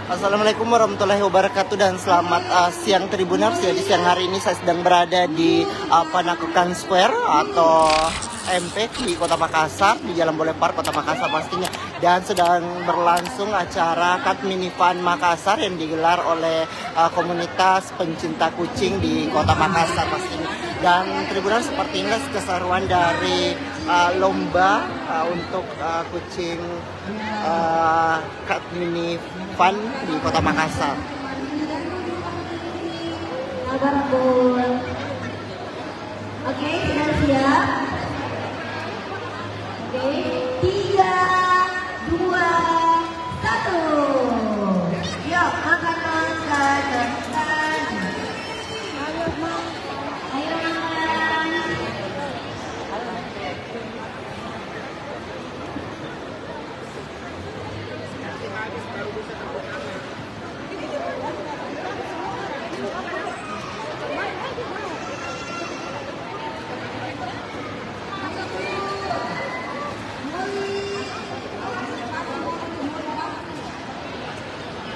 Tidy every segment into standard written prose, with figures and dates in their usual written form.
Assalamualaikum warahmatullahi wabarakatuh dan selamat siang Tribuners. Jadi siang hari ini saya sedang berada di Panakukang Square atau MP di Kota Makassar, di Jalan Boulevard Kota Makassar pastinya. Dan sedang berlangsung acara Cat Mini Fun Makassar yang digelar oleh komunitas pencinta kucing di Kota Makassar pastinya. Dan Tribuners, seperti inilah keseruan dari lomba untuk kucing Cat Mini Fun di Kota Makassar. Oke, sudah siap. Oke, 3, 2, 1. Yuk, makan. Ayo makan.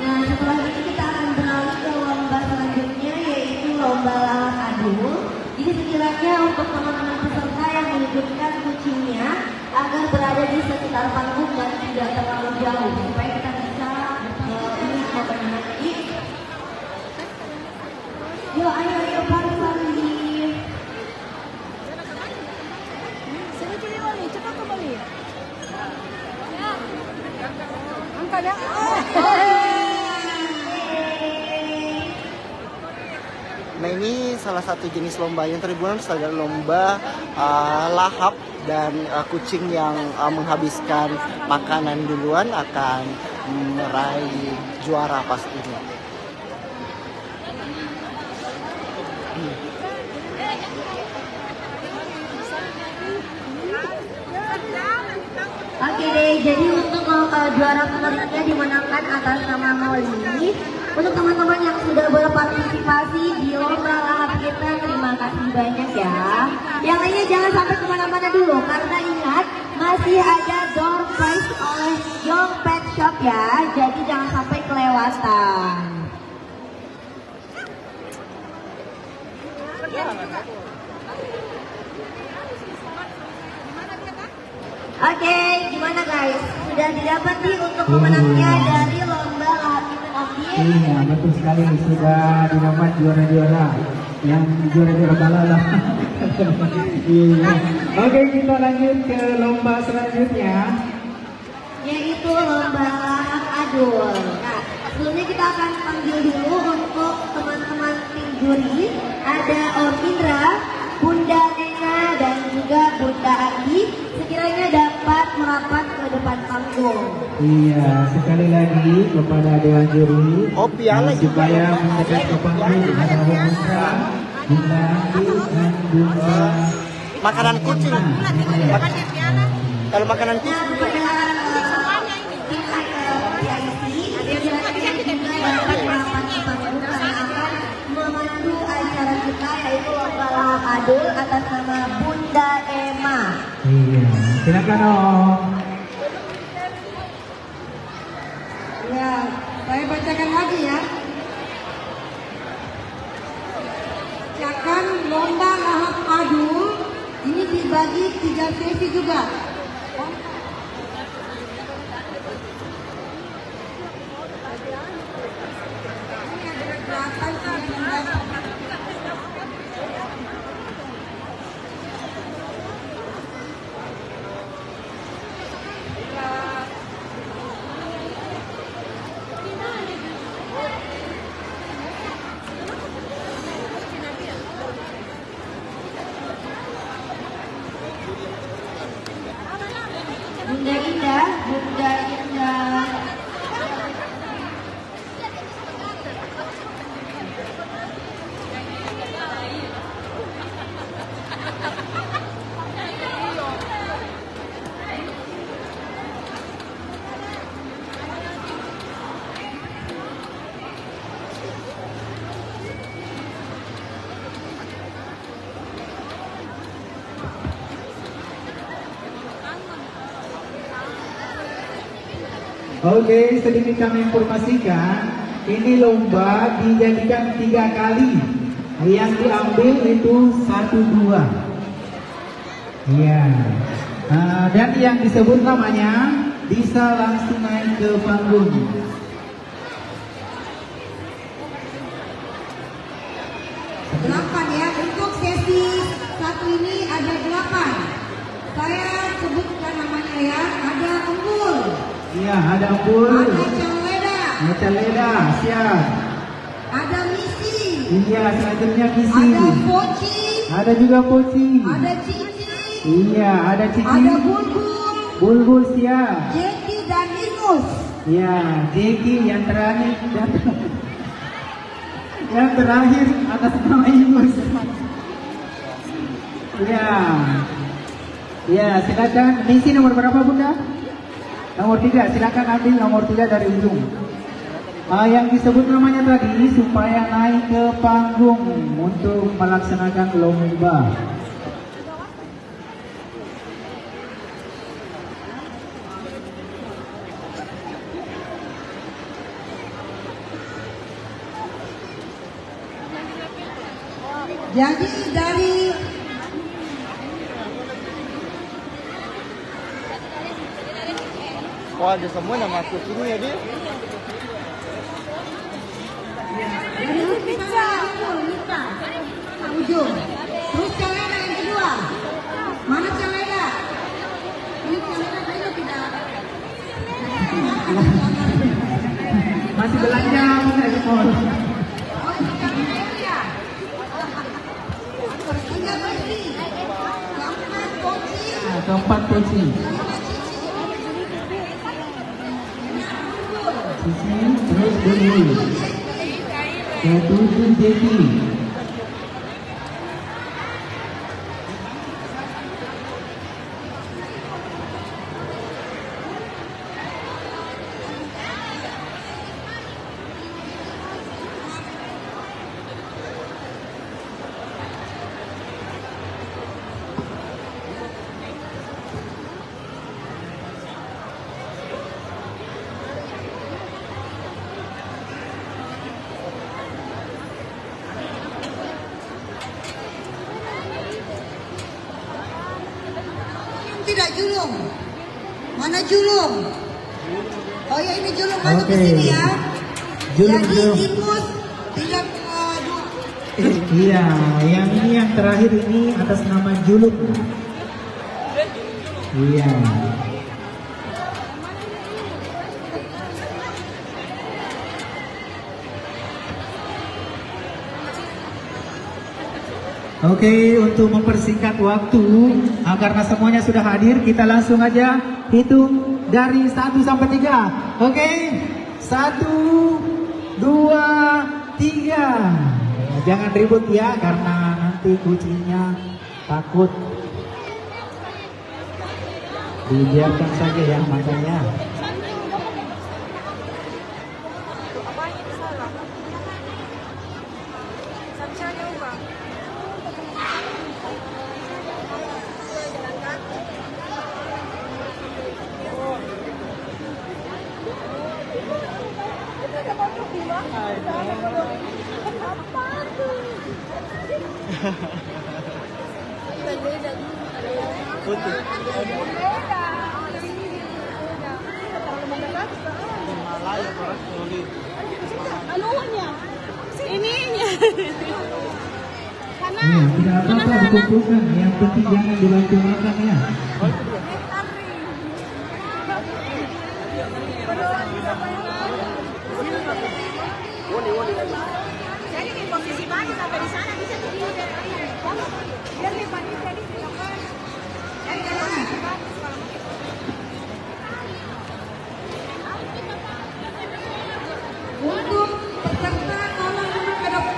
Nah, setelah ini kita akan beralih ke lomba selanjutnya, yaitu lomba lalap adul. Jadi sekiranya untuk teman-teman peserta yang menunjukkan kucingnya agar berada di sekitar panggung dan tidak terlalu jauh, supaya kita bisa ini nanti. Yuk, ayo pari. Sini Wali, cepat kembali. Ya. Angkat ya. Nah, ini salah satu jenis lomba yang Tribuners adalah lomba lahap, dan kucing yang menghabiskan makanan duluan akan meraih juara pastinya. Oke deh, jadi untuk juara pemenangnya dimenangkan atas nama Molly. Untuk teman-teman yang sudah berpartisipasi di lomba lahap kita, terima kasih banyak ya. Yang lainnya jangan sampai kemana-mana dulu, karena ingat masih ada door prize oleh Young Pet Shop ya. Jadi jangan sampai kelewatan. Oke, gimana guys? Sudah didapat nih untuk pemenangnya dari lomba lahap kita nanti? Iya, betul sekali, sudah didapat juara-juara yang juara-juara balala. Iya. Oke, kita lanjut ke lomba selanjutnya, yaitu lomba lahap adul. Nah, sebelumnya kita akan panggil dulu untuk teman-teman tim juri. Ada Om Indra, Bunda Nena, dan juga Bunda Andi. Sekiranya dapat merapat ke depan panggung. iya, sekali lagi kepada Dewan Juri supaya mendekat ke panggung ada Bunda, Bunda Andi, dan Bunda Makanan kucing. Kalau makanan kucing Nah, kepada tim PIC, juga dapat merapat ke panggung karena akan memandu acara kita, yaitu lomba lahap adul atas nama Bunda Emma. Iya, silakan Om. Ya, saya bacakan lagi ya. Bacakan lomba lahap adul ini dibagi 3 sesi juga. Bunda Indah, Bunda Indah. Oke, sedikit kami informasikan, ini lomba dijadikan 3 kali. Yang diambil itu 1, 2. Iya. Dan yang disebut namanya bisa langsung naik ke panggung. Delapan ya, untuk sesi satu ini ada 8. Saya sebutkan namanya ya, ada Embul, Iya, ada Embul, ada Caleda, Caleda, siap. ada Misi, Iya, selanjutnya Kisi. ada Poci, Ada juga Poci. ada Cici, Iya, ada Cici. ada Bulbul, Bulbul siap. Jeki dan Linus. Iya, Jeki yang terakhir datang. Yang terakhir atas nama Ingus. Iya. Ya, silakan. Misi nomor berapa, Bunda? Nomor 3. Silakan ambil nomor 3 dari ujung. Yang disebut namanya tadi supaya naik ke panggung untuk melaksanakan lomba. Jadi dari Wah, ada semua nama kucingnya ya, dia. dari Mita, Mita, ujung. Terus Caleda yang kedua. Mana Caleda? Ini Caleda kayaknya tidak. Masih belanja, Bunda Jepon. Oh, ini Caleda ya. Tiga Besi, keempat Poci, Keempat Poci. Sisi, terus Bulbul. Ketujuh Jeki. tidak Julung. Mana Julung? Oh ya, ini Julung masuk ke Oke. sini ya. Julung, Jadi Julung. Imus tidak Iya, yang ini yang terakhir ini atas nama Juluk. Iya. Oke, untuk mempersingkat waktu, karena semuanya sudah hadir, kita langsung aja hitung dari 1 sampai 3. Oke, 1, 2, 3. Jangan ribut ya, karena nanti kucingnya takut. Dibiarkan saja ya makanya. Putih. Himalaya orang sulit. Anunya, ininya. Karena Iya, tidak apa-apa dikumpulkan. Yang penting jangan dibantu makan ya. jadi di posisi mana sampai di sana bisa jadi biar di pagi jadi untuk peserta tolong duduk ke depan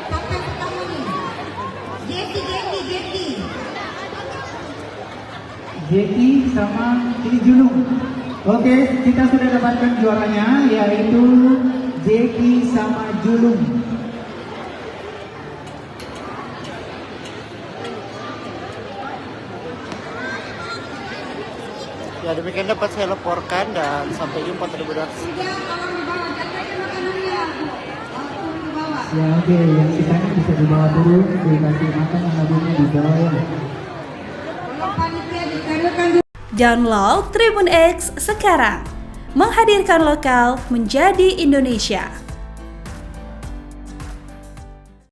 sampai pertama nih. Jeki. Jeki sama ini Julung. Oke, kita sudah dapatkan juaranya, yaitu Jeki sama Julung. Ya demikian dapat saya laporkan dan sampai jumpa Tribuners. Sudah, tolong dibawa. Jangan makanannya. Turun ke bawah. Ya oke, yang sisanya bisa dibawa turun, dikasih makan yang habisnya di bawah ya. Tolong panitia disterilkan dulu. Download Tribun X sekarang. Menghadirkan lokal menjadi Indonesia.